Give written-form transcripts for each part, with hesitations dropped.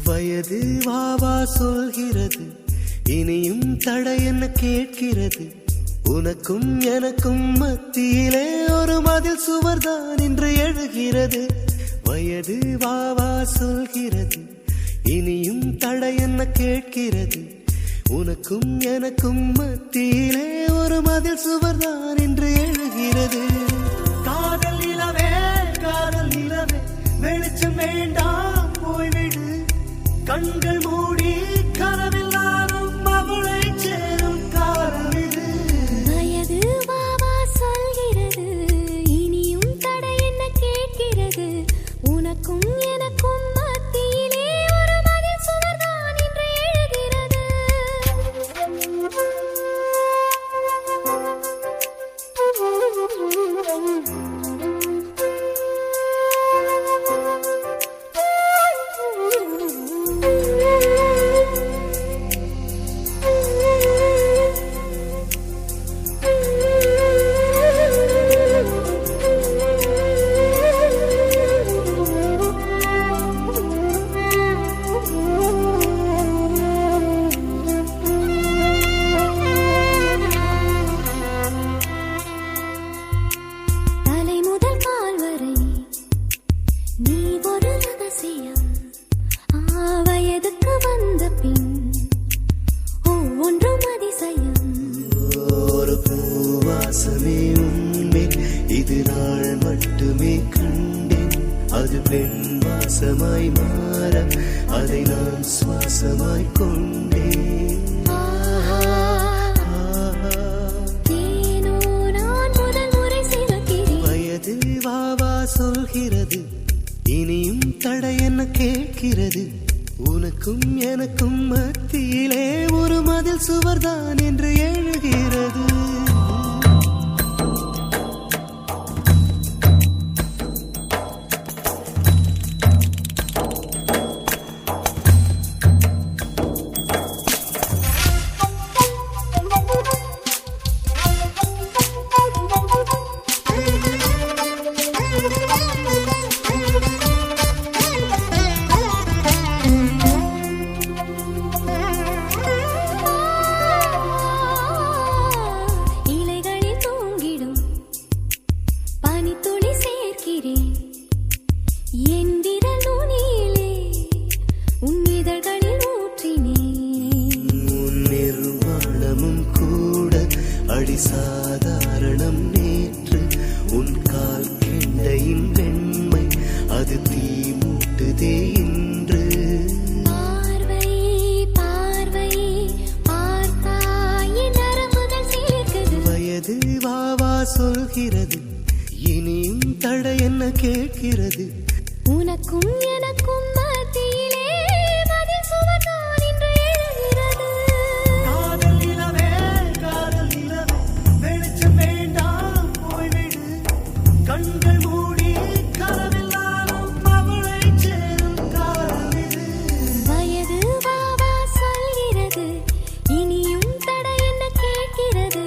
வயது வாவா சொல்கிறது, இனியும் தடை என்ன கேட்கிறது. உனக்கும் எனக்கும் மத்தியிலே ஒரு மதில் சுவர்தான் இன்று எழுகிறது. வயது வாவா சொல்கிறது, இனியும் தடை என்ன கேட்கிறது. உனக்கும் எனக்கும் மத்தியிலே ஒரு மதில் சுவர்தான் இன்று எழுகிறது. காதல் நிலவே காதல் நிலவே, வெளிச்சம் வேண்டாம் போய்விடு. கண்கள் மூடி கனவில் நானும் அவளை சேரும் காலம் இது. வயது வாவா சொல்கிறது, இனியும் தடை என்ன கேட்கிறது. உனக்கும் எனக்கும் மத்தியிலே ஒரு மதில் சுவர்தான் இன்று எழுகிறது. இது நாள் மட்டுமே கண்டேன், அது பெண் வாசமாய் மாற அதை நான் சுவாசமாய் கொண்டேன். வயது வாவா சொல்கிறது, இனியும் தடை என்ன கேட்கிறது. உனக்கும் எனக்கும் மத்தியிலே ஒரு மதில் சுவர்தான் என்று எழுகிறது. சாதாரணம் நேற்று உன் கால் கெண்டையின் வெண்மை அது தீ மூட்டுதே இன்று. பார்வை பார்வை பார்த்தாய் நரம்புகள் சேர்க்குது. வயது வாவா சொல்கிறது, இனியும் தடை என்ன கேட்கிறது. உனக்கும் எனக்கும் மத்தியிலே மதில் சுவர்தான் இன்று எழுகிறது. காதல் நிலவே காதல் நிலவே, வெளிச்சம் வேண்டாம் போய்விடு. கண்கள் மூடி கனவில் நானும் அவளை சேரும் காலம் இது. வயது வாவா சொல்கிறது, இனியும் தடை என்ன கேட்கிறது.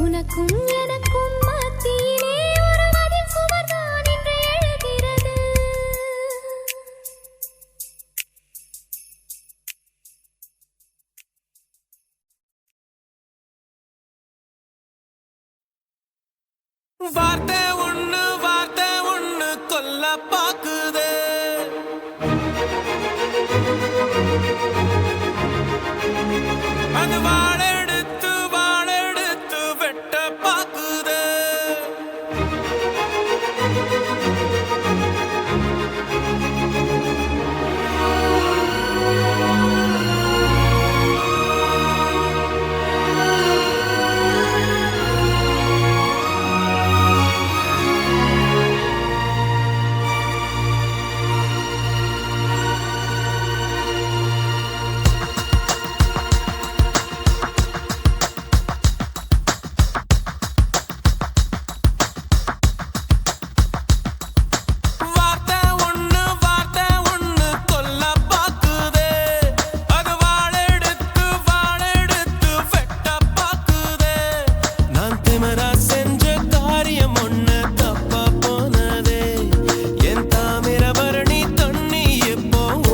உனக்கும் எனக்கும் மத்தியிலே ஒரு மதில் சுவர்தான் இன்று எழுகிறது. வார்த்தை ஒண்ணு கொல்ல பாக்குது. அது வாழெடுத்து வெட்ட பாக்குது.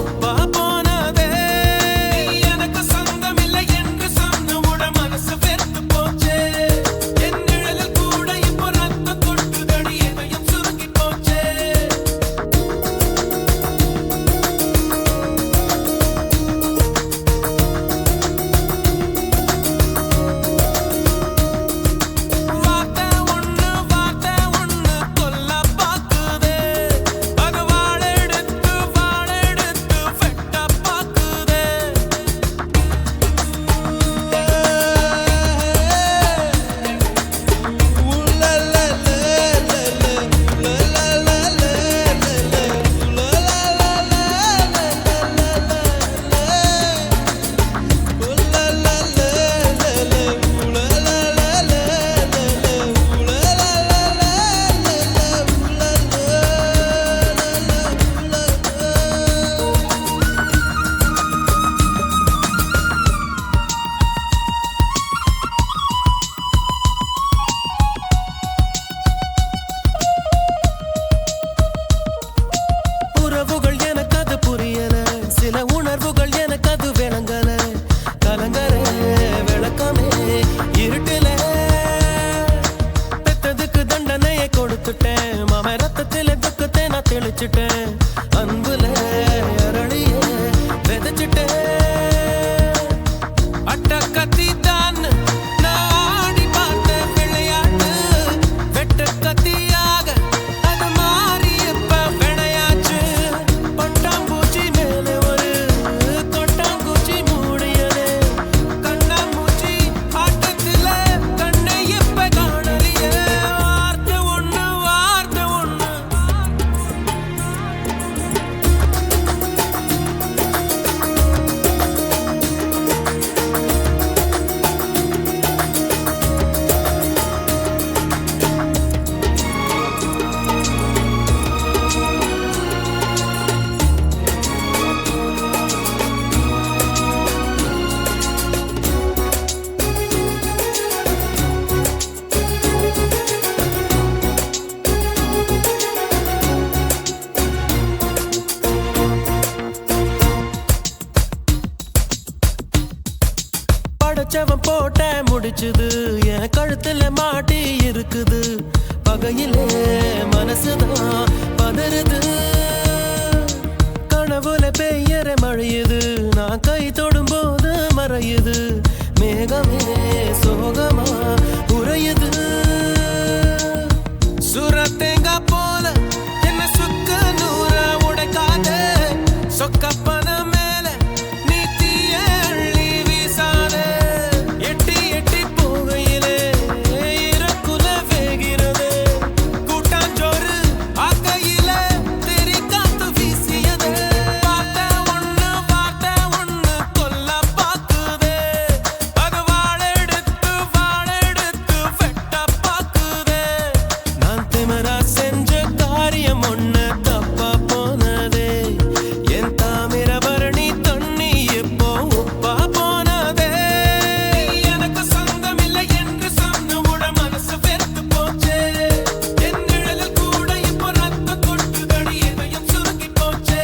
உப்பா போன என் கழுத்துல மாட்டி இருக்குது பகையிலே மனசுதான் பதறுது கனவுல பெய்யற மழையுது நான் கை தொடும் போது மறையுது மேகமே சோகமா உறையுது சுரத்தேங்கா போல என்ன சுக்க நூற உடைக்காத சொக்கப்பன மேல நீ தீய அள்ளி வீசாத எட்டி எட்டி போகையிலே இறக்குல வேகிறது கூட்டாஞ்சோறு ஆக்கையில தெரி காத்து வீசியது வார்த்தை ஒண்ணு கொல்ல பாக்குதே அது வாழெடுத்து வெட்ட பாக்குதே நான் திமிரா செஞ்ச காரியம் ஒண்ணு தப்பா போனதே என் தாமிரபரணி தண்ணி இப்போ உப்பா போனதே எனக்கு சொந்தம் இல்லை என்று சொன்னவுட மனசு வெறுத்து போச்சே என் நிழலில் கூட இப்போ ரத்த கொட்டுதடி இதயம் சுருங்கி போச்சே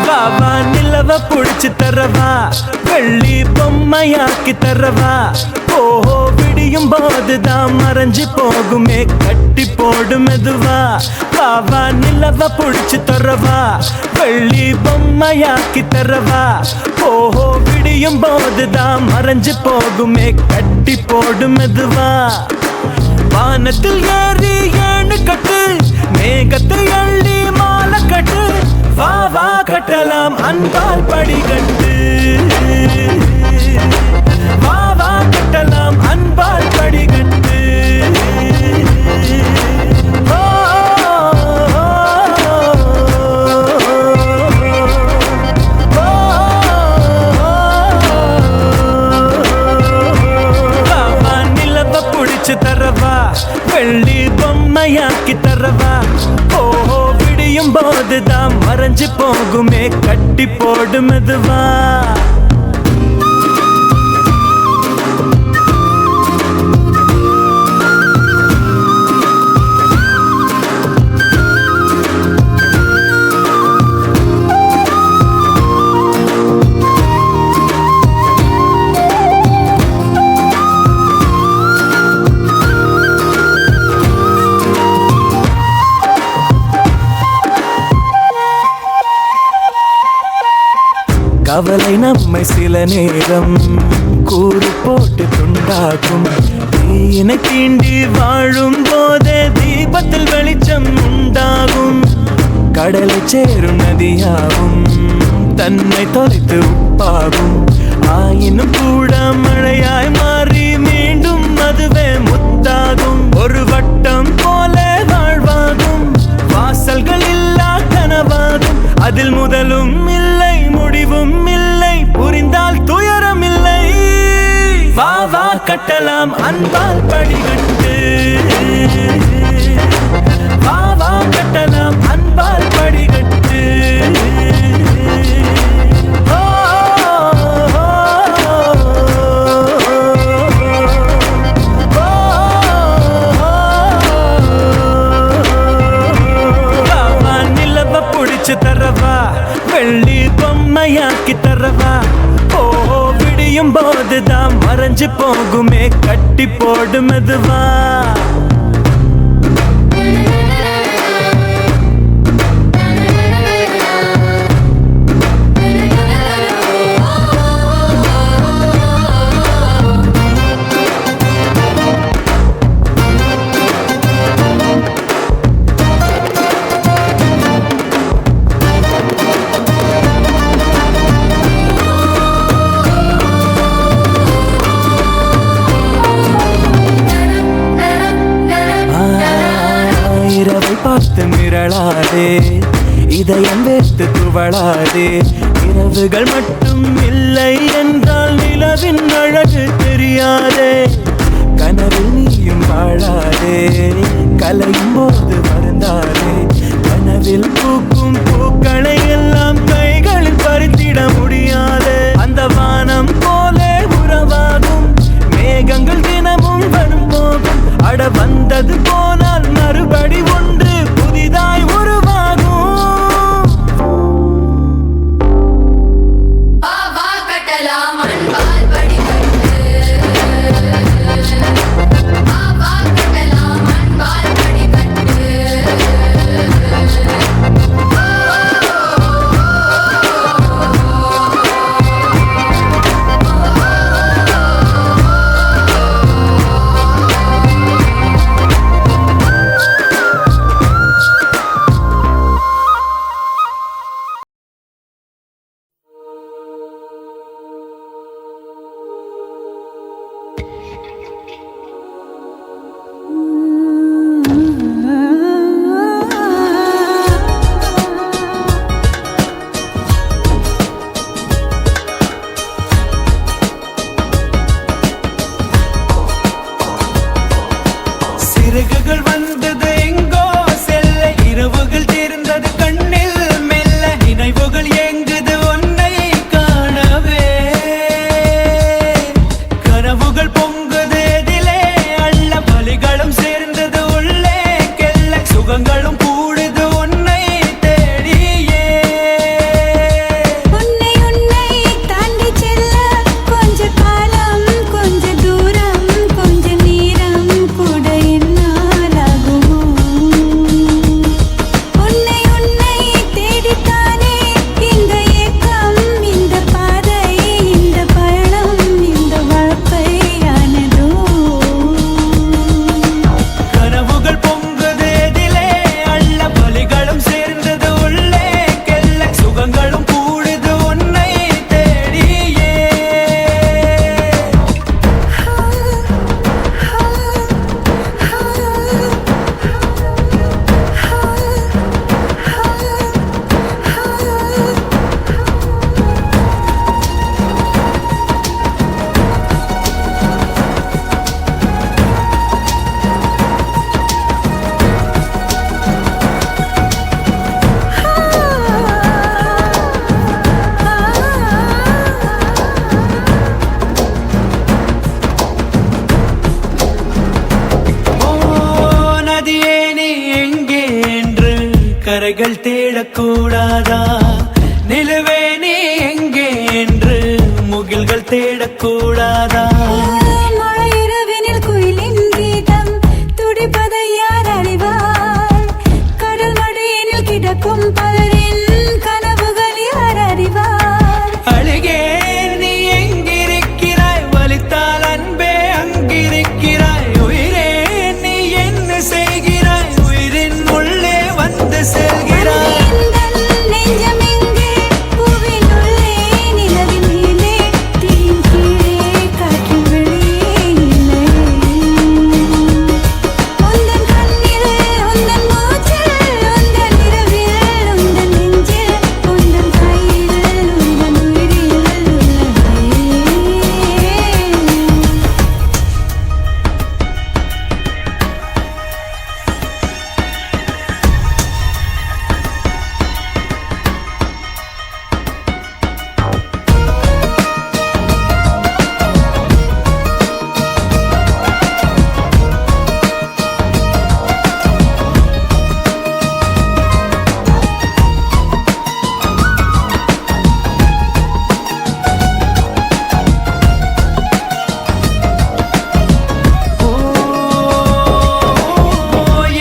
வாவா நிலவ புடிச்சு தரவா வெள்ளி பொம்மையாக்கி தரவா ஓஹோ விடியும் போதுதான் மறைஞ்சு போகுமே கட்டி போடு மெதுவா வாவா நிலவ புடிச்சு தரவா வெள்ளி பொம்மையாக்கி தரவா ஓஹோ விடியும் போதுதான் மறைஞ்சு போகுமே கட்டி போடு மெதுவா வானத்தில் ஏறி ஏணு கட்டு மேகத்தை அள்ளி மாலை கட்டு வா வா கட்டலாம் அன்பால் படிகட்டு வா வா கட்டலாம் அன்பால் படிகட்டு ஓ, வாவா நிலவ புடிச்சு தரவா வெள்ளி பொம்மையாக்கி தரவா ஓஹோ விடியும் போதுதான் மறைஞ்சு போகுமே கட்டி போடு மெதுவா கவலை நம்மை சில நேரம் கூறு போட்டு துண்டாகும் தீயினை தீண்டி வாழும் போதே தீபத்தில் வெளிச்சம் உண்டாகும் கடலை சேரும் நதியாகும் தன்னை தொலைத்து உப்பாகும் ஆயினும் கூட மழையாய் மாறி மீண்டும் அதுவே முத்தாகும் ஒரு வட்டம் போல வாழ்வாகும் வாசல்கள் இல்லா கனவாகும் அதில் முதலும் இல்லை முடிவும் இல்லை புரிந்தால் துயரம் இல்லை வா வா கட்டலாம் அன்பால் படிகட்டு வா வா கட்டலாம் அன்பால் படிகட்டு ஓ, வாவா நிலவ புடிச்சு தரவா வெள்ளி பொம்மையாக்கி தரவா ஓஹோ விடியும் போதுதான் மறைஞ்சு போகுமே கட்டி போடு மெதுவா நிகழாதே, இதயம் வெத்து துவளாதே. இரவுகள் மட்டும் இல்லை என்றால் நிலவின் அழகு தெரியாதே. கனவில் நீயும் வாழாதே, கலையும் போது வருந்தாதே. கனவில் பூக்கும் பூக்களை எல்லாம் கைகளில் பறித்திட முடியாது. அந்த வானம் போலே உறவாகும் மேகங்கள் தினமும் வரும் போகும். அட வந்தது போனால் மறுபடி ஒன்று புதிதாய் உருவாகும். சிறகுகள் வந்தது எங்கோ செல்ல, இரவுகள் தீர்ந்தது கண்ணில் மெல்ல. நினைவுகள் எங்குது உன்னை காணவே, கனவுகள் பொங்குது எதிலே அள்ள. வலிகளும் சேர்ந்தது உள்ளே கெல்ல, சுகங்களும் கூடுது உன்னை தேடியே. உன்னை தாண்டி செல்ல கொஞ்ச காலம், கொஞ்ச தூரம், கொஞ்ச நேரம் கூட என்னால் ஆகுமோ? உன்னை தேடித்தானே இந்த ஏக்கம், இந்த பாதை, இந்த பயணம், இந்த வாழ்க்கையானதோ? கனவுகள் பொங்குது எதிலே அள்ள. வலிகளும் சேர்ந்தது உள்ளே கெல்ல, சுகங்களும் கூடுது உன்னை தேடியே. நதியே நீ எங்கே என்று கரைகள் தேடக்கூடாதா? நிலவே நீ எங்கே என்று முகில்கள் தேடக்கூடாதா? மழையிரவினில் குயிலின் கீதம் துடிப்பதை யார் அறிவார்? கடல் மடியினில் கிடக்கும் பலரின் கனவுகள் யார் அறிவார்? அழுகே நீ எங்கிருக்கிறாய்? வலித்தால் அன்பே அங்கிருக்கிறாய். உயிரே நீ என்ன செய்கிறாய்? உயிரின் உள்ளே வந்து செல்கிறாய். நெஞ்சம் எங்கே? பூவின் உள்ளே, நிலவின் மேலே, தீயின் கீழே, காற்றின் வெளியே இல்லை. உந்தன் கண்ணில், உந்தன் மூச்சில், உந்தன் இரவில், உந்தன் நெஞ்சில், உந்தன் கையில், உந்தன் உயிரில் உள்ளதே.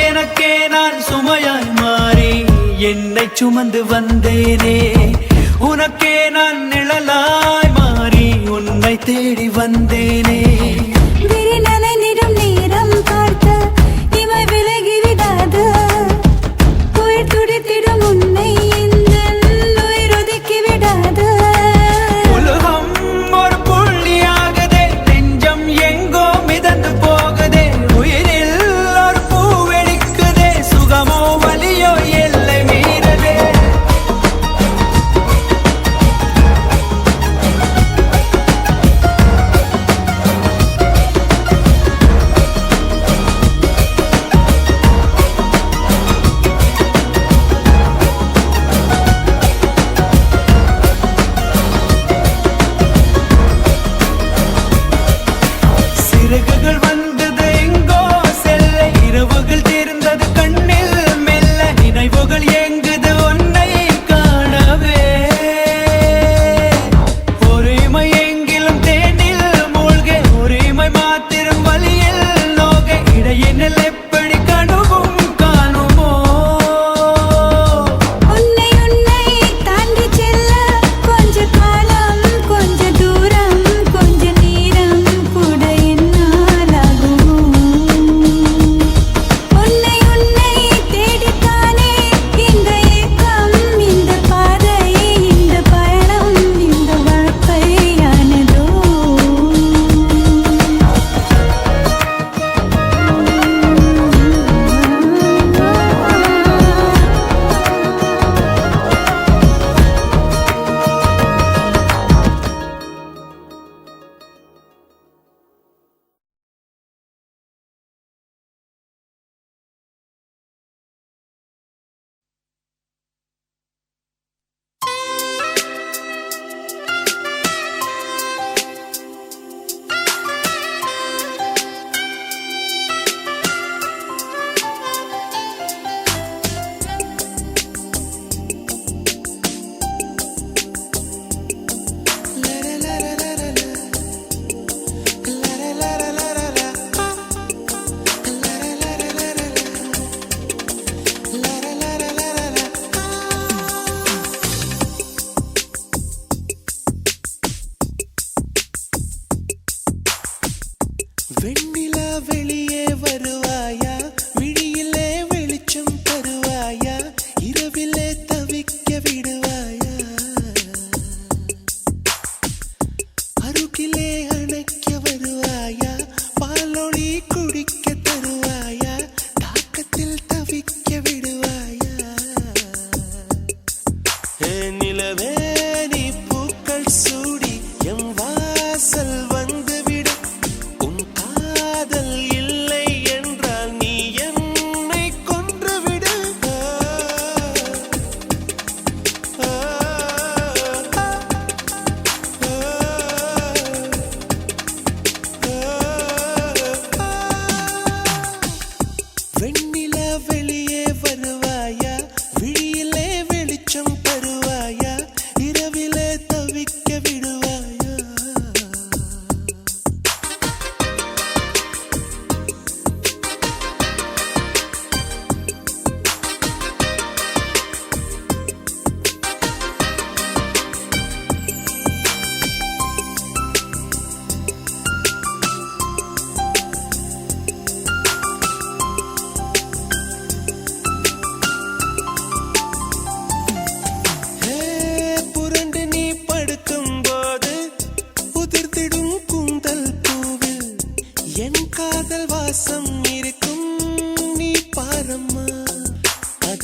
எனக்கே நான் சுமையாய் மாறி என்னை சுமந்து வந்தேனே. உனக்கே நான் நிழலாய் மாறி உன்னை தேடி வந்தேனே. விரி நனைந்திடும் நேரம் பார்த்து இமை விலகி விடாது. உயிர் துடித்திடும் உன்னை இந்த உயிர் ஒதுக்கி விடாது. உலகம் ஒரு புள்ளியாகுதே, நெஞ்சம் எங்கோ மிதந்து போகுதே. உயிரில் ஒரு பூ வெடிக்குதே, சுகமோ வலியோ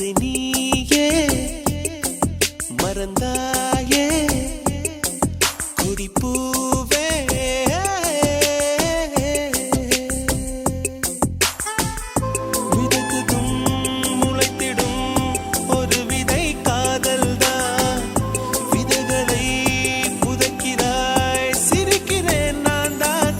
அதை நீயே மறந்தாயே கொடிப்பூவே விதைத்ததும் முளைத்திடும் ஒரு விதை காதல்தான் விதைகளை புதைக்கிறாய் சிரிக்கிறேன் நான் தான்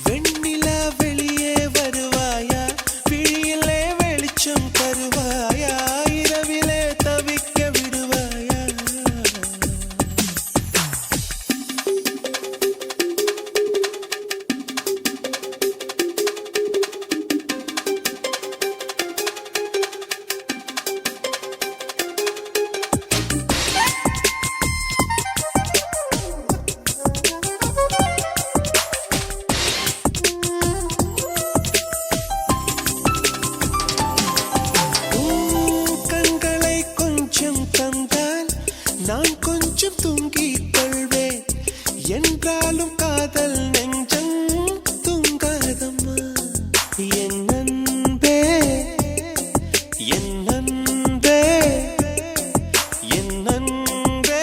வெண்ணிலா வெளியே வருவாயா விழியிலே வெளிச்சம் தருவாயா இரவிலே தவிக்க விடுவாயா கண்களை கொஞ்சம் தந்தால் நான் கொஞ்சம் தூங்கிக் கொள்வேன் என்றாலும் காதல் நெஞ்சம் தூங்காதம்மா என் அன்பே என் அன்பே என் அன்பே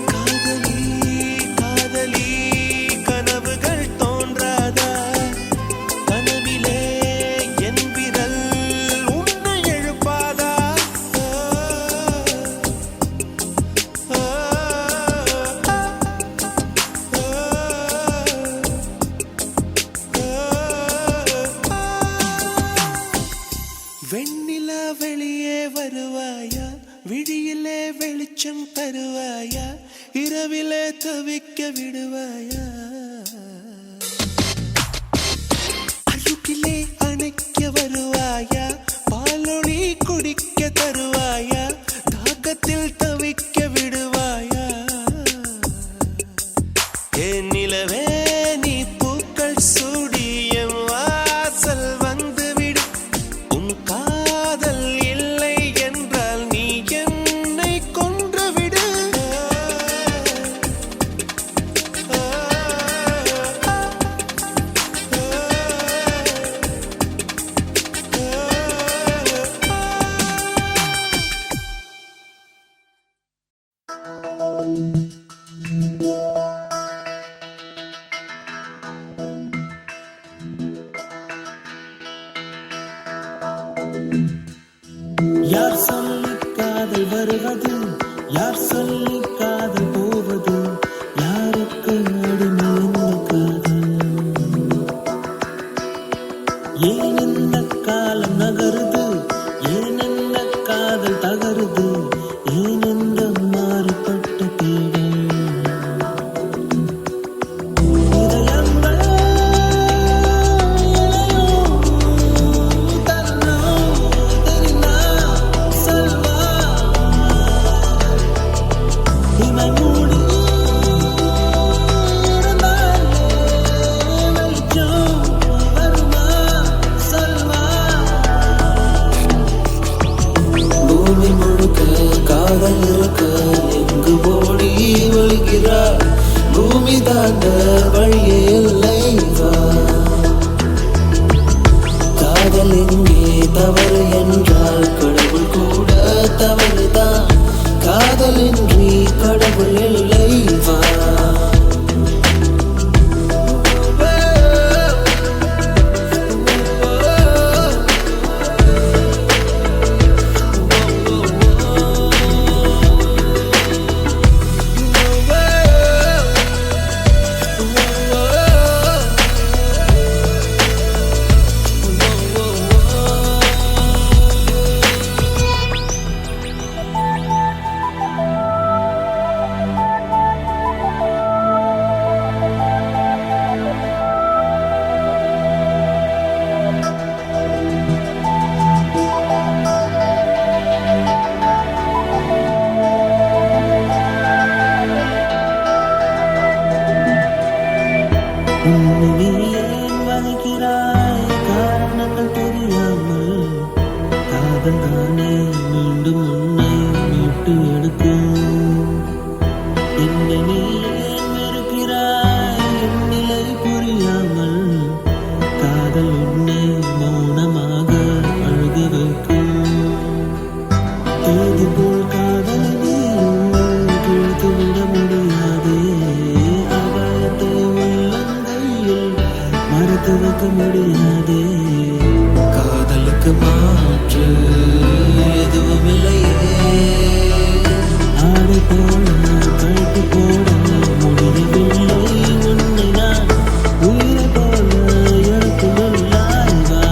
காதலி காதலி கனவுகள் தோன்றாதா கனவிலே என் விரல் உன்னை எழுப்பாதா வெண்ணிலா வெளியே வருவாயா விழியிலே வெளிச்சம் தருவாயா இரவிலே தவிக்க விடுவாயா அருகிலே அணைக்க வருவாயா பாலொளி குடிக்க தருவாயா தாகத்தில் தவிக்க விடுவாயா என் நிலவே நீ பூக்கள் சூடி என் வாசல் வந்துவிடு உன் காதல் இல்லை என்றால் நீ என்னை கொன்றுவிடு யார் சொல்லி காதல் வருவது யார் சொல்லி காதல் போவது யாருக்கு அடிமை இந்த காதல் ஏன் இந்த காலம் நகருது ஏன் இந்த காதல் தகருது ஏன் இந்த மாறுபட்ட தேடல் இதயங்கள் காதல் இருக்க எங்கு ஓடி ஒழுகிறார் பூமி தாண்ட வழியே இல்லை வா காதல் எங்கே தவறு என்றால் கடவுள் கூட தவறுதான் காதலின்றி கடவுள் இல்லை வா நீ ஏன் வதைக்கிறாய் காரணங்கள் தெரியாமல் காதல் தானே மீண்டும் உன்னை மீட்டு எடுக்கும். என்னை நீ ஏன் வெறுக்கிறாய்? என் நிலை புரியாமல் காதல் உன்னை மௌனமாக அழுக வைக்கும். தேதி போல் காதல் நீயும் கிழித்து விட முடியாதே. அபாயத்தை உள்ளங்கையில் மறைத்து வைக்க முடியாதே. காதலுக்கு மாற்று எதுவும் இல்லையே. ஆடை போல கழுத்து போட முடியவில்லை உன்னை நான் உயிரை போல எடுத்துள்ளாய் வா.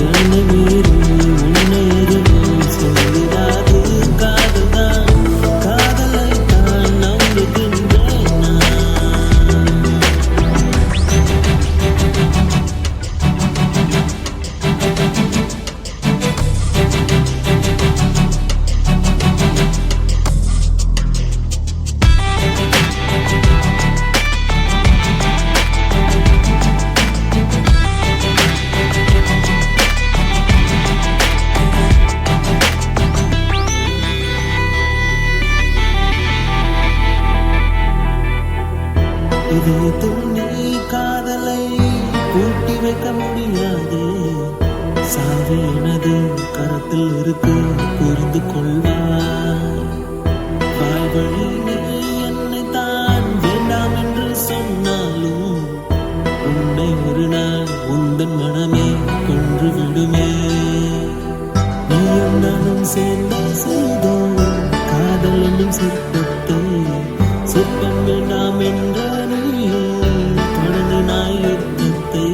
என்னை மீறி உன்னை எதுவும் சொல்லிடாது. காதல்தான் காதலை தான் நம்புகின்றேன் நான். இதயத்தில் நீ காதலை பூட்டி வைக்க முடியாது. சாவி எனது கரத்தில் இருக்கு, புரிந்து கொள்வாய். வாழ்வழி நீ என்னை தான் வேண்டாம் என்று சொன்னாலும் உன்னை ஒரு நாள் உந்தன் மனமே கொன்று விடுமே. நீயும் நானும் சேர்ந்து செய்தோம் காதல் என்னும் சிற்பத்தை. சிற்பம் வேண்டாம் என்ற நீயும் தொடங்கினாய் யுத்தத்தை.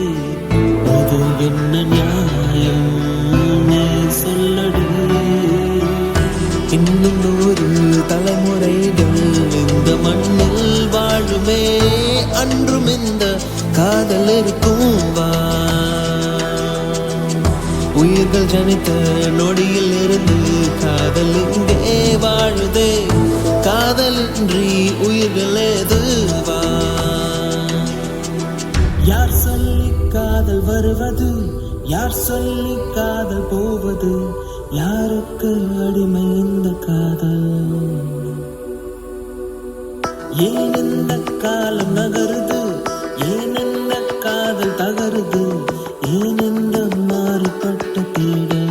அது என்ன நியாயம் நீ சொல்லடி. இன்னும் 100 தலைமுறைகள் இந்த மண்ணில் வாழுமே. அன்றும் இந்த காதல் இருக்கும் வா. உயிர்கள் ஜனித்த நொடியில் இருந்து காதல் இங்கே வாழுதே. காதலின்றி உயிர்கள் ஏதுவா. யார் சொல்லி காதல் வருவது? யார் சொல்லி காதல் போவது? யாருக்கு அடிமை இந்த காதல்? ஏன் இந்த காலம் நகருது? ஏன் இந்த காதல் தகருது? ஏன் இந்த மாறுபட்ட தேடல்?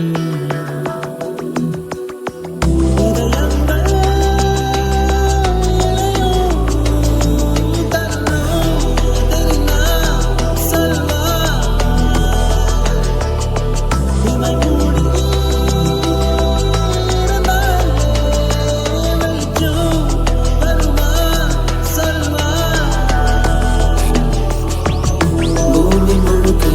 பூமி முழுக்க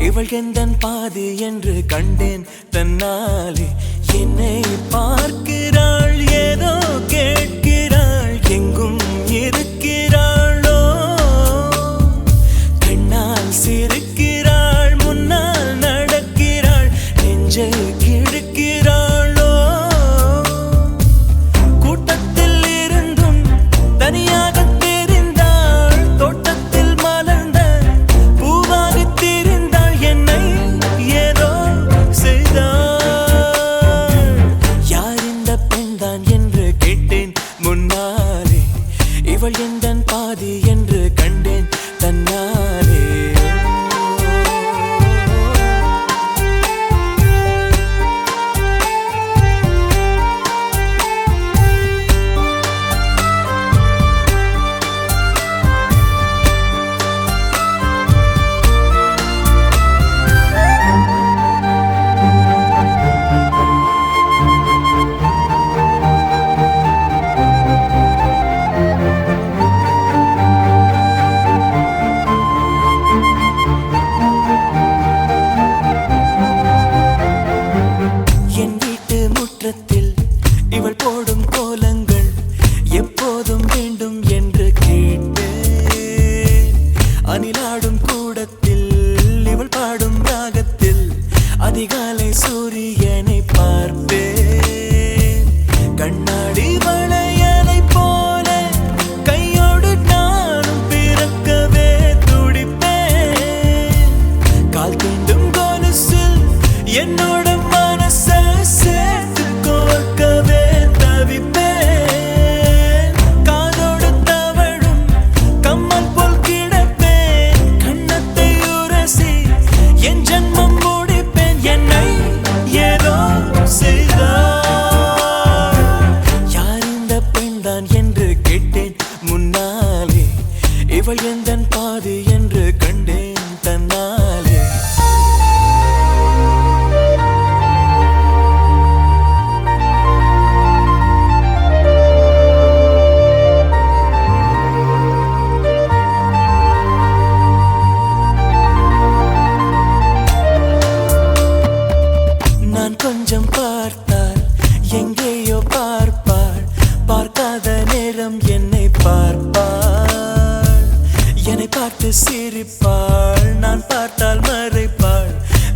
இவள் எந்தன் பாதி என்று கண்டேன் தன்னாலே. என்னை பார்க்கிறாள், ஏதோ கேட்கிறாள், எங்கும் இருக்கிறாளோ. கண்ணால் சிரிக்கிறாள், முன்னால் நடக்கிறாள், நெஞ்சை கிழக்கிறாளோ. கூட்டத்தில் இருந்தும் தனியாக தெரிந்தாள், தோட்டத்தில் மலர்ந்த பூவாக தெரிந்தாள், என்னை ஏதோ செய்தாள். யார் இந்த பெண்தான் என்று கேட்டேன் முன்னாலே. இவள் எந்தன் பாதி என்று கண்டேன் தன்னாலே. என் வீட்டு முற்றத்தில் இவள் போடும் கோலங்கள் எப்போதும் வேண்டும் என்று கேட்டேன். அணிலாடும் கூடத்தில் இவள் பாடும் ராகத்தில் அதிகாலை சூரியனை பார்ப்பேன். கண்ணாடி வளையலை போல கையோடு நானும் பிறக்கவே துடிப்பேன். கால் தீண்டும் கொலுசில் என்னோட மனசை சேர்த்து கோர்க்கவே தவிப்பேன். காதோடு தவழும் கம்மல் போல் கிடப்பேன். கண்ணத்தை உரசி என் ஜன்மம் முடிப்பேன். என்னை ஏதோ செய்தாள். யார் இந்த பெண்தான் என்று கேட்டேன் முன்னாலே. இவள் எந்தன் பாதி என்று கண்டேன் தன்னாலே. நான் கொஞ்சம் பார்த்தால் எங்கேயோ பார்ப்பாள், பார்க்காத நேரம் என்னை பார்ப்பாள். என்னை பார்த்து சிரிப்பாள், நான் பார்த்தால் மறைப்பாள்,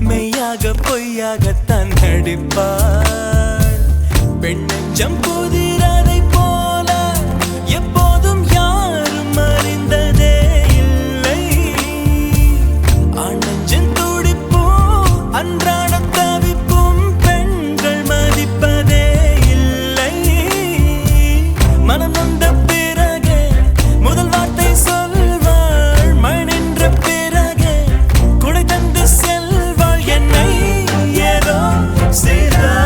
மெய்யாக பொய்யாகத்தான் நடிப்பாள். பெண் நெஞ்சம் புதிரதை போல எப்போதும் யாரும் அறிந்ததே இல்லை. ஆண் நெஞ்சின் துடிப்பும் அன்றாட தவிப்பும் பெண்கள் மதிப்பதே இல்லை. மனம் நொந்த பிறகு முதல் வார்த்தை சொல்வாள், மழை நின்ற பிறகு குடை தந்து செல்வாள். என்னை ஏதோ செய்தாள்.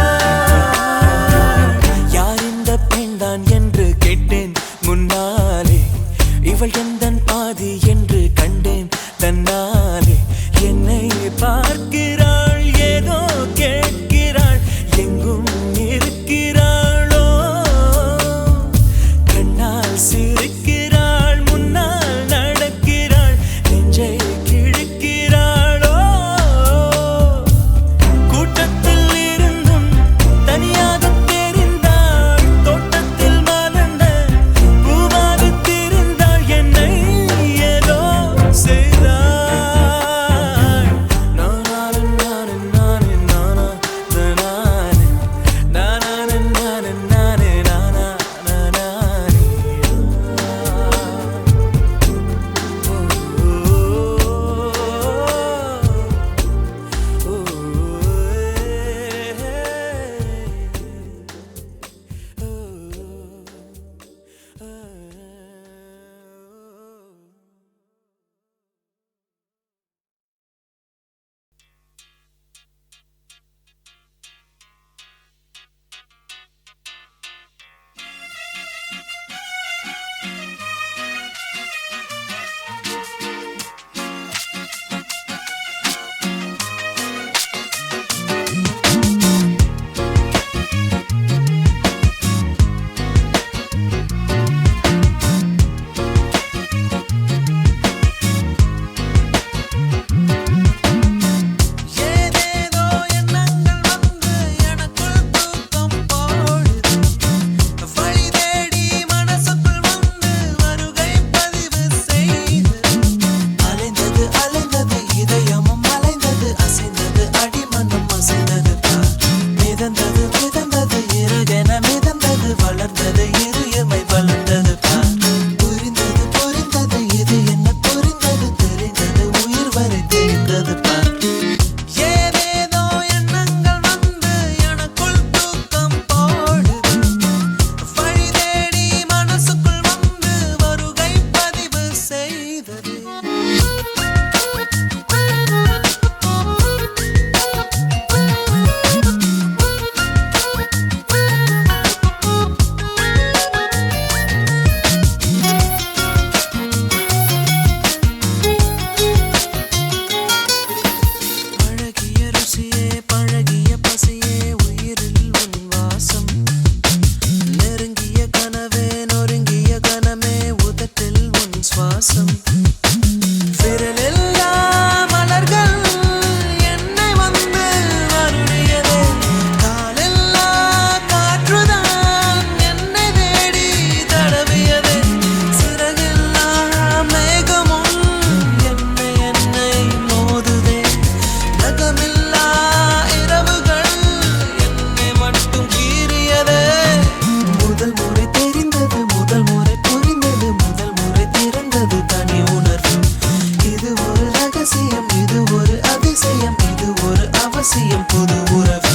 ஒரு அதிசயம், இது ஒரு அவசியம், புது உறவு.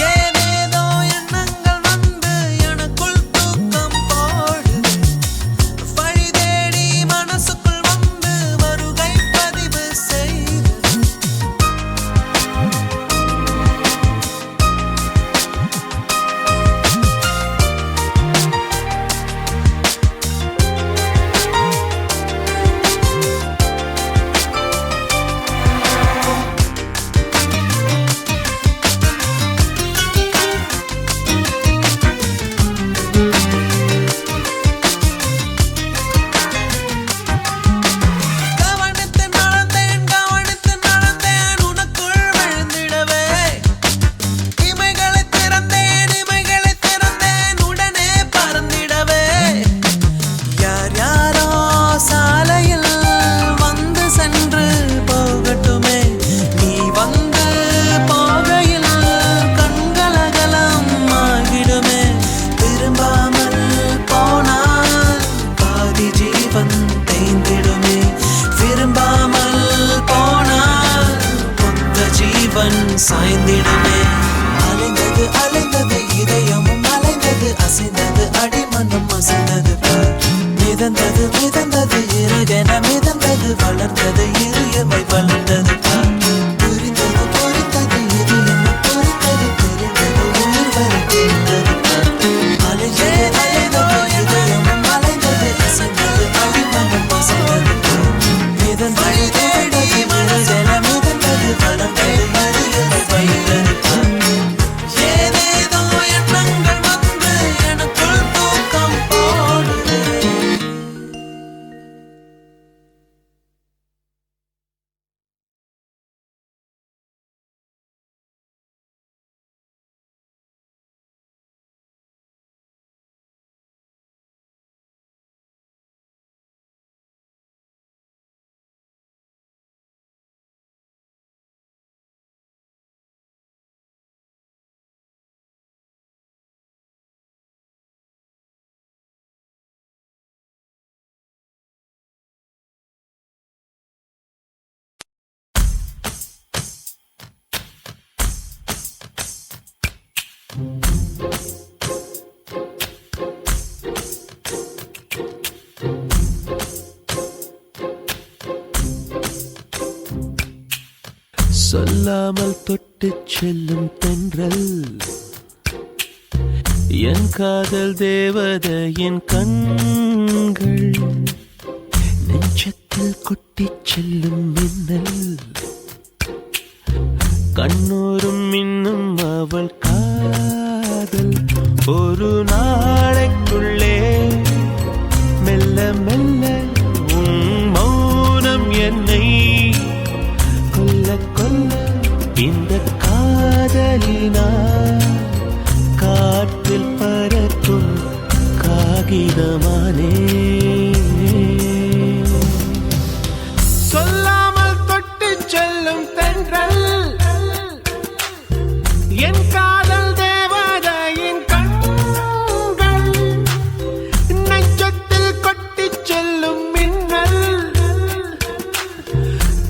ஏதேதோ எண்ணங்கள் வந்து எனக்குள் தூக்கம் போடுது. வழி தேடி மனசுக்குள் வந்து வருகை பதிவு செய்து. கவனித்து நடந்தேன் உனக்குள் விழுந்திடவே. இமைகளை திறந்தேன் உடனே பறந்திடவே. யார் யாரோ சாலையில் வந்து சென்று போகட்டுமே. நீ வந்து போகையில் கண்களகலம் ஆகிடுமே. திரும்பாமல் போனால் பாதி ஜீவன் தேய்ந்திடுமே. விரும்பாமல் போனால் மொத்த ஜீவன் சாய்ந்திடுமே. அலைந்தது அலைந்தது இதயமும் அலைந்தது, அசைந்தது அடிமனம் அசைந்தது பார். மிதந்தது மிதந்தது இறகென மிதந்தது, வளர்ந்தது இருமை வளர்ந்தது பார். புரிந்தது புரிந்தது இதயமும் புரிந்தது, தெரிந்தது உயிர் வரை தெரிந்தது பார். அலைந்தது அலைந்தது இதயமும் அலைந்தது, அசைந்தது அடிமனம் அசைந்தது பார். மிதந்தது மிதந்தது இறகென மிதந்தது, வளர்ந்தது இருமை வளர்ந்தது பார். ஏதேதோ எண்ணங்கள் வந்து எனக்குள் தூக்கம் போடுது. சொல்லாமல் தொட்டுச் செல்லும் தென்றல், என் காதல் தேவதையின் கண்கள். நெஞ்சத்தில் கொட்டிச் செல்லும் மின்னல், கண்ணோரும் இன்னும் அவள் காதல். ஒரு நாளைக்குள்ளே மெல்ல மெல்ல உன் மௌனம் என்னை கொல்ல கொல்ல. இந்த காதலினால் காற்றில் பறக்கும் காகிதமானே. சொல்லாமல் தொட்டுச் செல்லும் தென்றல், என் காதல் தேவதையின் கண்கள். நெஞ்சத்தில் கொட்டிச் செல்லும் மின்னல்,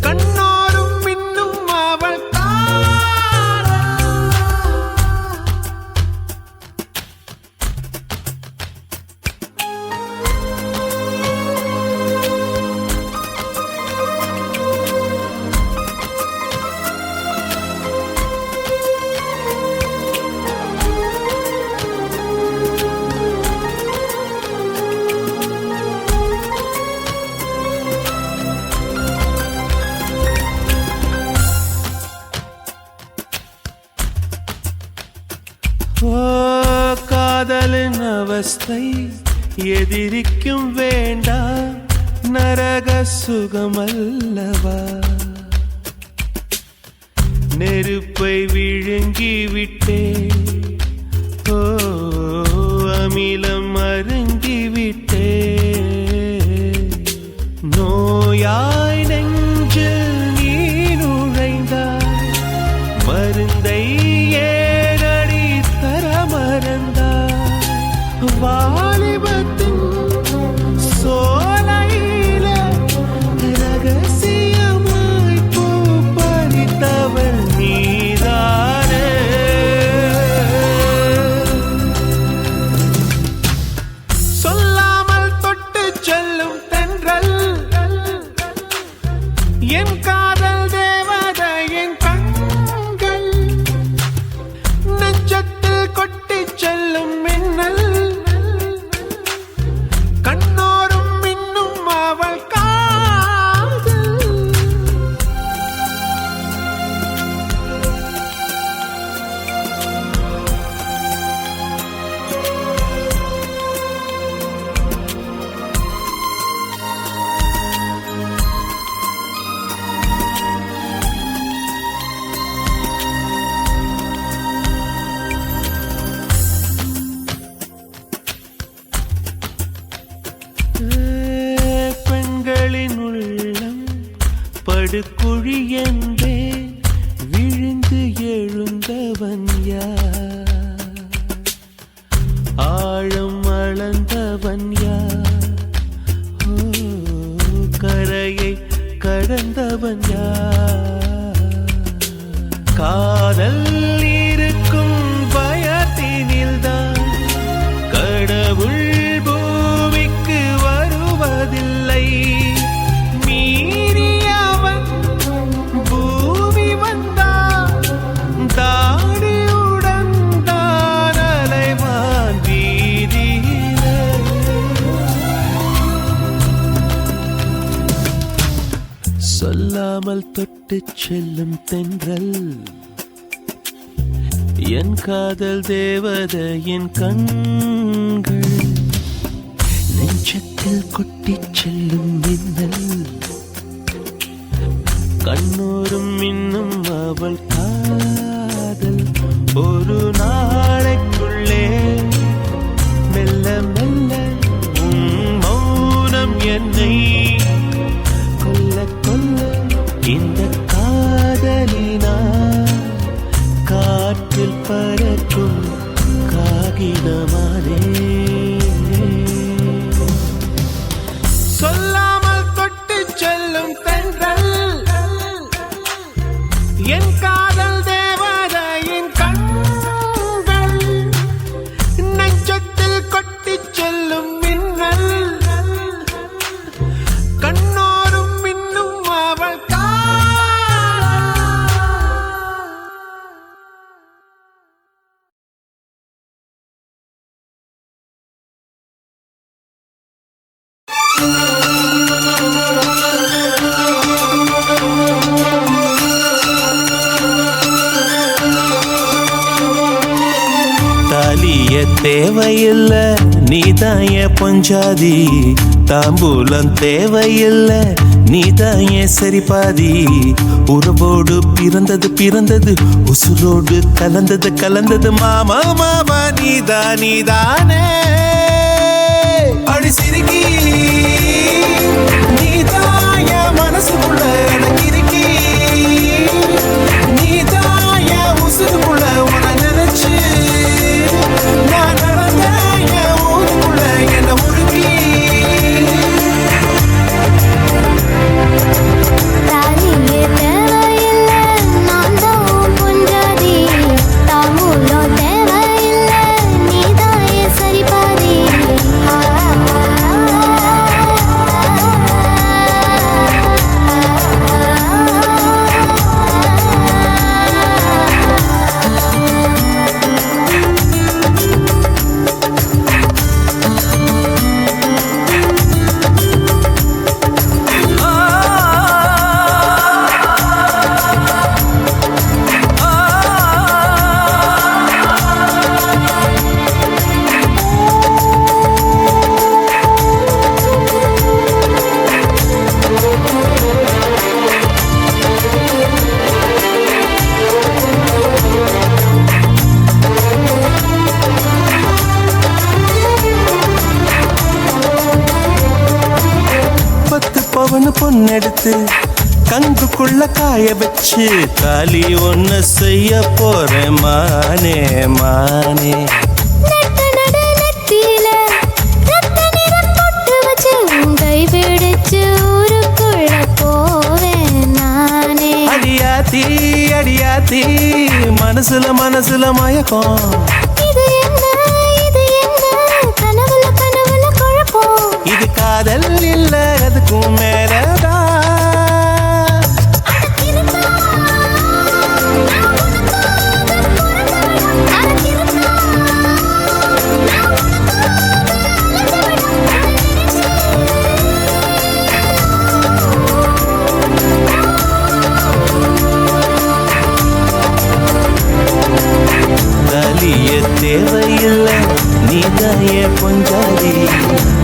கண்ணோரும் இன்னும் அவள் காதலின் அவஸ்தை எதிரிக்கும் வேண்டாம், நரக சுகமல்லவா. நெருப்பை விழுங்கிவிட்டே, ஓ அமிலம் அருங்கிவிட்டே. நோயாய் நெஞ்சில் நீ நுழைந்தாய், மருந்தை ஏனடி தர மறந்தாய். வாலிபத்தின் சோலையில ரகசியமாய் போ படுகுழி என்றே விழுந்து எழுந்தவன் யார்? ஆழம் அளந்தவன் யார்? கரையை கடந்தவன் யார்? காதல் இருக்கும் பயத்தினில்தான் கடவுள் பூமிக்கு வருவதில்லை. மீறியவன் பூமி வந்தான் தாடியுடன் தான் அலைவான் வீதியிலே. சொல்லாமல் தொட்டு செல்லும் தென்றல் என் காதல் தேவதையின் கண்கள். நெஞ்சத்தில் கொட்டிச் செல்லும் மின்னல் கண்ணோரும் இன்னும் அவள் காதல். ஒரு நாளைக்குள்ளே மெல்ல மெல்ல உன் மௌனம் என்னை கொல்ல கொல்ல. இந்த காதலினால் காற்றில் பறக்கும் காகிதமானே. சொல்லாமல் தொட்டு செல்லும் பெண்கள் என் காதல் தேவதையின் கண்கள். நெஞ்சத்தில் கொட்டிச் செல்லும் மின்னல் கண்ணோரும் இன்னும் அவள் தாலிய தேவையில்ல நீதாய பொஞ்சாதி. தாம்பூலம் தேவையில்ல நீதாய சரிபாதி. உறவோடு பிறந்தது பிறந்தது உசுரோடு கலந்தது கலந்தது. மாமா மாமா நீதானே அடி சிரிக்கி. நீதாய மனசுக்குள்ள எனக்கிருக்கி. நீதாய உசுருக்குள்ள உன நினைச்சு நான் நடந்த என் ஊருக்குள்ள என்ன உருக்கி. தாலியே தேவையில்ல நான் தான் பொஞ்சாதி. தாம்பூலம் தேவையில்ல நீதாய சரிபாதி. பவனு பொண்ணெடுத்து கங்குக்குள்ள காய வச்சு தாலி ஒன்னு செய்ய போறேன் மானே மானே. அடியாத்தி அடியாத்தி மனசுல மனசுல மயக்கம். இது காதல் இல்ல அதுக்கும் மேலதான். தாலிய தேவையில்ல நீதாய பொஞ்சாதி.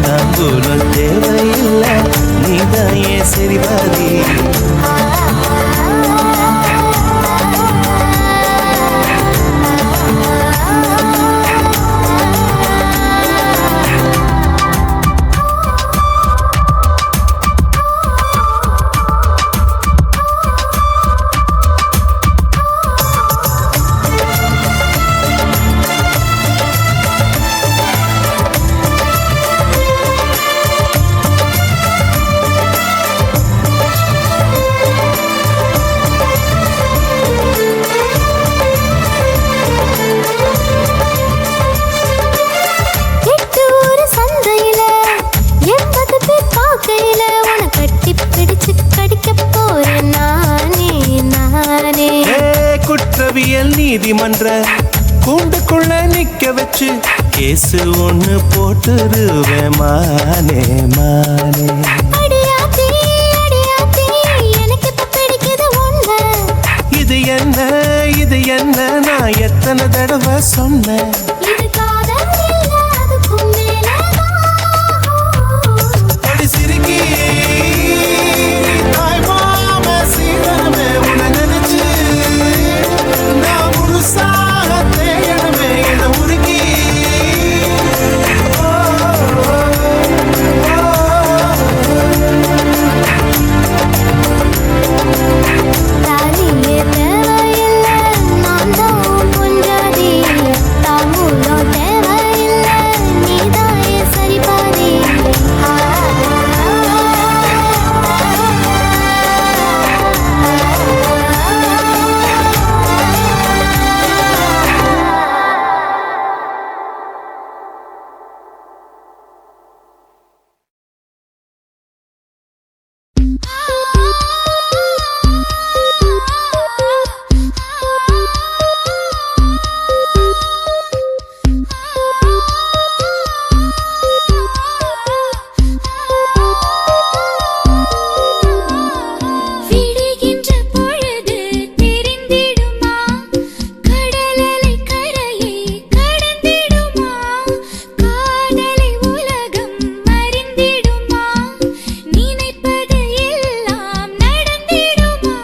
தாம்பூலம் தேவையில்ல நீதாய நீதிமன்ற கூண்டுக்குள்ள நிக்க வச்சு கேசு ஒண்ணு போட்டுருவேன் மானே மானே. அடியாத்தி அடியாத்தி எனக்கு இப்ப பிடிக்குது ஒண்ணு. இது என்ன இது என்ன நான் எத்தனை தடவை சொன்னேன். இது காதல் இல்ல அதுக்கும் மேலதான். அடி சிரிக்கி தாய் மாம சீதனமே உன்னை நினைச்சு நான் முழுசாக தேயணுமே என உருக்கி. தாலியே தேவையில்ல நான் தான் பொஞ்சாதி. தாம்பூலம் தேவையில்ல நீதான் என் சரிபாதி. விடுகின்ற பொழுது தெரிந்திடுமா கடலலை கரையை கடந்திடுமா காதலை உலகம் அறிந்திடுமா நினைப்பது எல்லாம் நடந்திடுமா.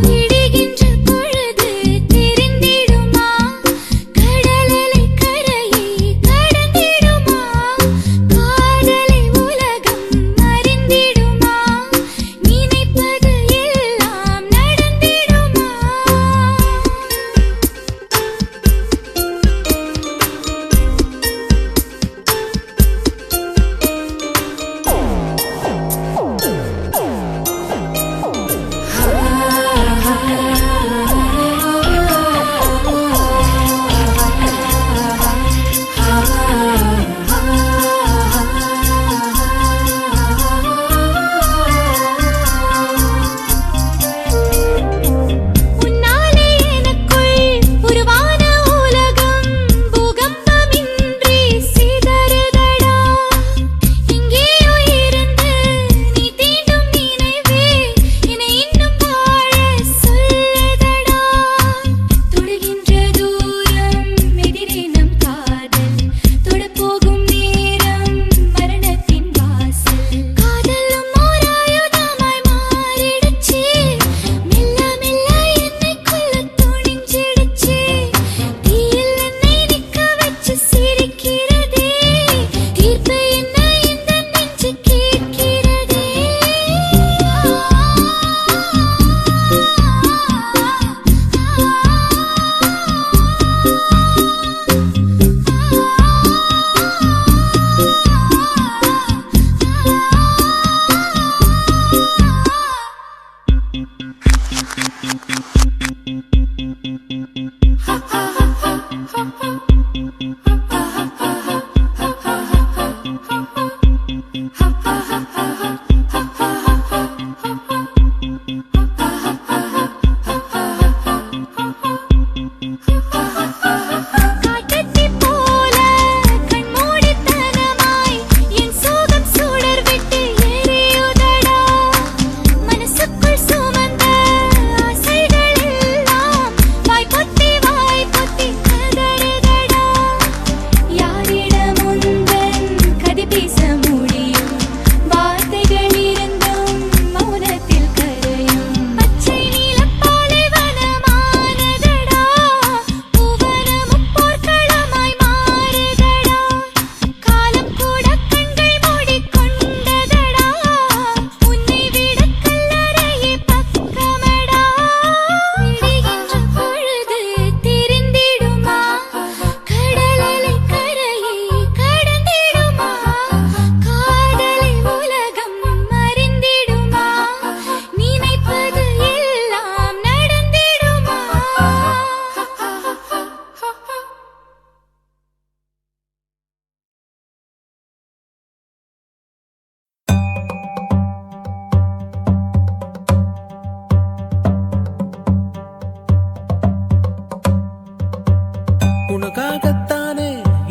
விடுகின்ற பொழுது தெரிந்திடுமா கடலலை கரையை கடந்திடுமா காதலை உலகம் அறிந்திடுமா நினைப்பது எல்லாம் நடந்திடுமா. உன்னாலே எனக்குள் உருவான உலகம் பூகம்பமின்றி சிதறுதடா. எங்கேயோ இருந்து நீ தீண்டும் நினைவே என்னை இன்னும் வாழ சொல்லுதடா. தொடுகின்ற தூரம் எதிரே நம் காதல் தொடப்போகும் நேரம் மரணத்தின் வாசல். காதலும் ஓர் ஆயுதமாய் மாறிடுச்சு மெல்ல மெல்ல என்னை கொல்ல துணிஞ்சிடுச்சு. தீயில் என்னை நிற்க வச்சு சிரிக்கிறதே தீர்ப்பு என்ன இந்த நெஞ்சு கேட்கிறதே. காட்டத்தி போல கண்மூடித்தனமாய் என் சோகம் சுடர் விட்டு எரியுதடா. மனசுக்குள் சுமந்த ஆசைகள் எல்லாம்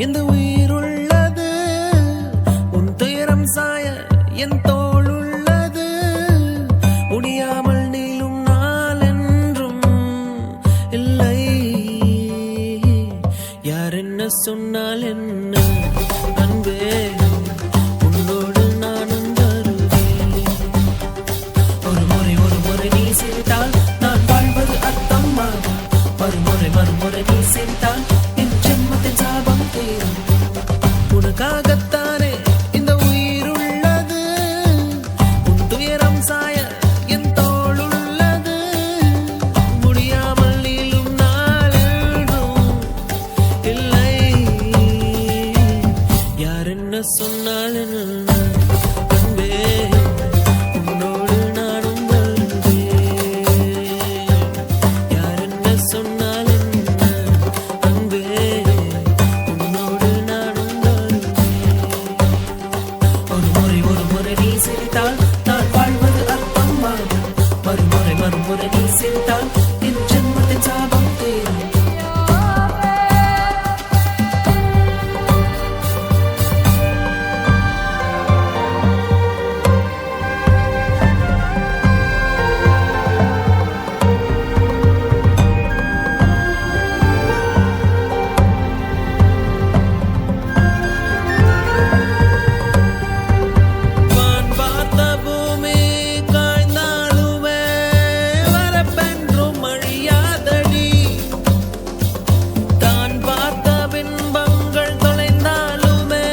இந்த உயிருள்ளது உன் துயரம் சாய என் தோள் உள்ளது முடியாமல் நீளும் நாள் என்றும் இல்லை யார் என்ன சொன்னால் என்ன அன்பே உன்னோடு நானும் வருவேன் ஒரு முறை நீ சிரித்தால் நான் வாழ்வது அர்த்தமாகும் மறுமுறை நீ சிரித்தால் என் ஜென்மத்தின் சாபம் தீரும் உனக்காகத்தானே இந்த உயிர் உள்ளது உன் துயரம் சாய என் தோள் உள்ளது முடியாமல் நீளும் நாள் என்றும் இல்லை யார் என்ன சொன்னால் என்ன அன்பே உன்னோடு நானும் வருவேன் யார் என்ன சொன்னால் என்ன அன்பே உன்னோடு நானும் வருவேன் ஒரு முறை நீ சிரித்தால் நான் வாழ்வது அர்த்தமாகும் மறுமுறை நீ சிரித்தால் என் ஜென்மத்தின் சாபம் தீரும் வான் பார்த்த பூமி காய்ந்தாலுமே வரப்பென்றும் அழியாதடி தான் பார்த்த பின்பங்கள் தொலைந்தாலுமே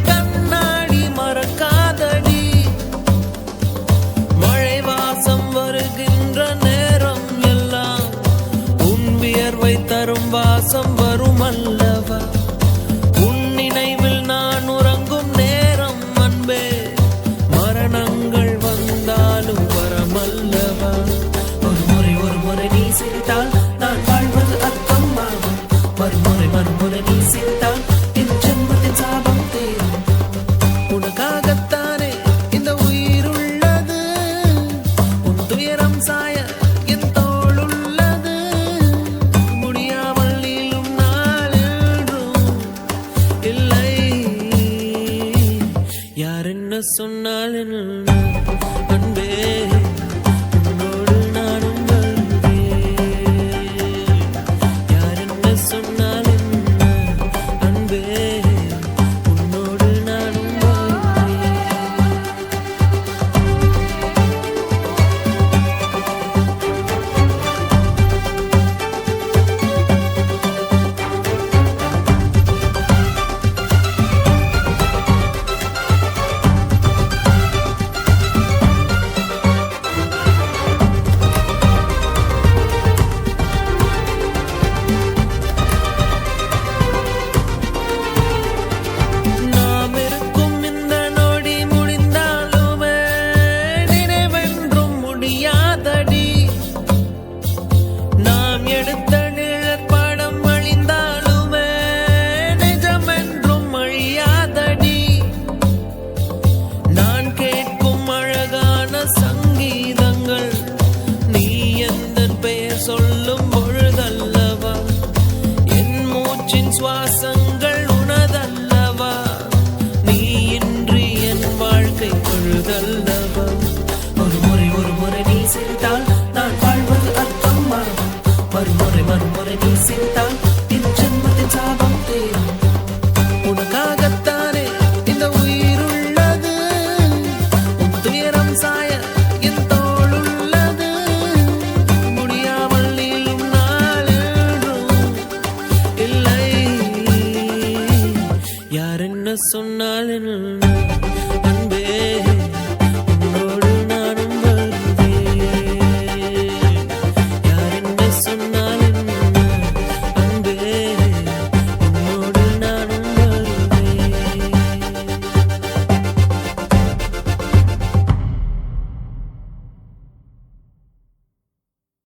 கண்ணாடி மறக்காதடி மழை வாசம் வருகின்ற நேரம் எல்லாம் உன் வியர்வை தரும் வாசம் வரும் அல்லவா உன் நினைவில் நான் உறங்கும் நேரம் அன்பே மரணங்கள் வந்தாலும் வரமல்லவா ஒரு முறை நீ சிரித்தால் நான் வாழ்வது அர்த்தமாகும் மறுமுறை நீ சிரித்தால் என் ஜென்மத்தின் சாபம் தீரும் உனக்காகத்தானே இந்த உயிர் உள்ளது உன் துயரம் சாய